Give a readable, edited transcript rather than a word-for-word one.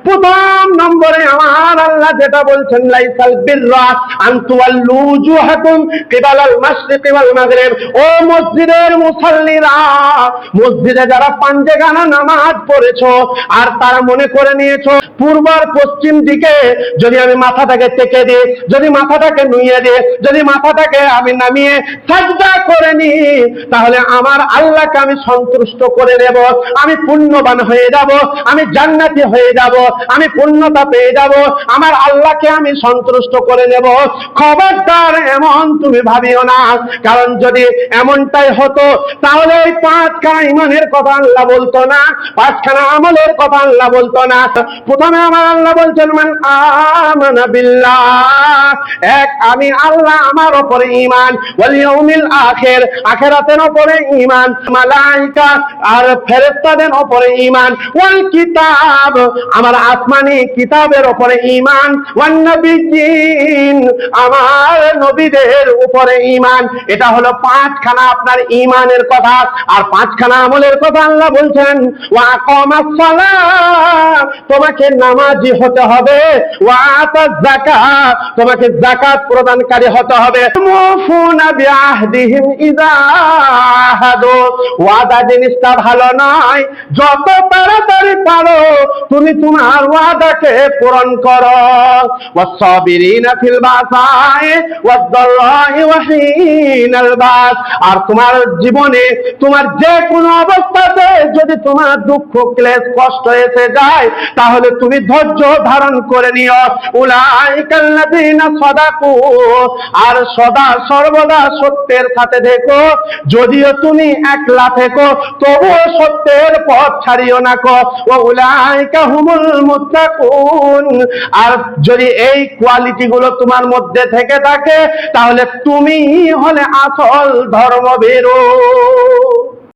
প্রথম নম্বরে আমার আল্লাহ যেটা বলছেন, লাইসাল বিররা আন তুওয়াল্লু উজুহাকুম কিবালাল মাশরিকি ওয়াল মাগরিব। ও মসজিদের মুসাল্লিরা, মসজিদে যারা পাঞ্জেগানা নামাজ পড়েছো আর তারা মনে করে নিয়েছো পূর্ব আর পশ্চিম দিকে যদি আমি মাথাটাকে টেকে দিই, যদি মাথাটাকে নুইয়ে দিই, যদি মাথাটাকে আমি নামিয়ে সাজদা করে নি, তাহলে আমার আল্লাহকে আমি সন্তুষ্ট করে দেব, আমি পুণ্যবান হয়ে যাব, আমি জান্নাতি হয়ে যাব, আমি পুণ্যতা পেয়ে যাব, আমার আল্লাহকে আমি সন্তুষ্ট করে নেব। খবরদার এমন তুমি ভাবিও না, কারণ যদি এমনটাই হতো তাহলে ওই 5খানা ঈমানের কথা আল্লাহ বলতো না, 5খানা আমলের কথা আল্লাহ বলতো না। প্রথমে আমার আল্লাহ বলছেন মান আমানা বিল্লাহ, এক আমি আল্লাহ আমার উপরে ঈমান, ওয়াল ইয়াউমিল আখির আখিরাতের উপরে ঈমান, মালায়েকা আর ফেরেশতাদের উপরে ঈমান, ওয়াল কিতাব আমার আসমানি কিতাবের উপরে ঈমান, ওয়ান নবিয়্যিন আমার নবীদের উপরে ঈমান। এটা হলো 5খানা আপনার ঈমানের কথা। আর 5খানা আমলের কথা আল্লাহ বলছেন, ওয়া আকামাস সালাহ তোমাকে নামাজি হতে হবে, ওয়া আতাজ যাকাত তোমাকে যাকাত প্রদানকারী হতে হবে, মুফুনা বিআহদিহিম ইযা আহাদু ওয়াদা জিনিসটা ভালো নয়, যত তাড়াতাড়ি পারো তুমি তোমার ওয়াদাকে পূরণ করো। ওয়াসসাবিরিনা ফিল বাসাই ওয়াদ-দাররাই ওয়া হিনাল বাস। আর তোমার জীবনে তোমার যে কোনো অবস্থাতে যদি তোমার দুঃখ ক্লেশ কষ্ট এসে যায় তাহলে তুমি ধৈর্য ধারণ করে নিও। উলাইকাল্লাযীনা সাদাকু আর সদা সর্বদা সত্যের সাথে দেখো, যদিও তুমি একলা থেকো তবুও সত্যের পথ ছাড়িও না কো। ওয়া উলাইকা হুমুল মুত্তাকুন। আর যদি এই কোয়ালিটি গুলো তোমার মধ্যে থেকে থাকে তাহলে তুমি হলে আসল ধর্মভীরু।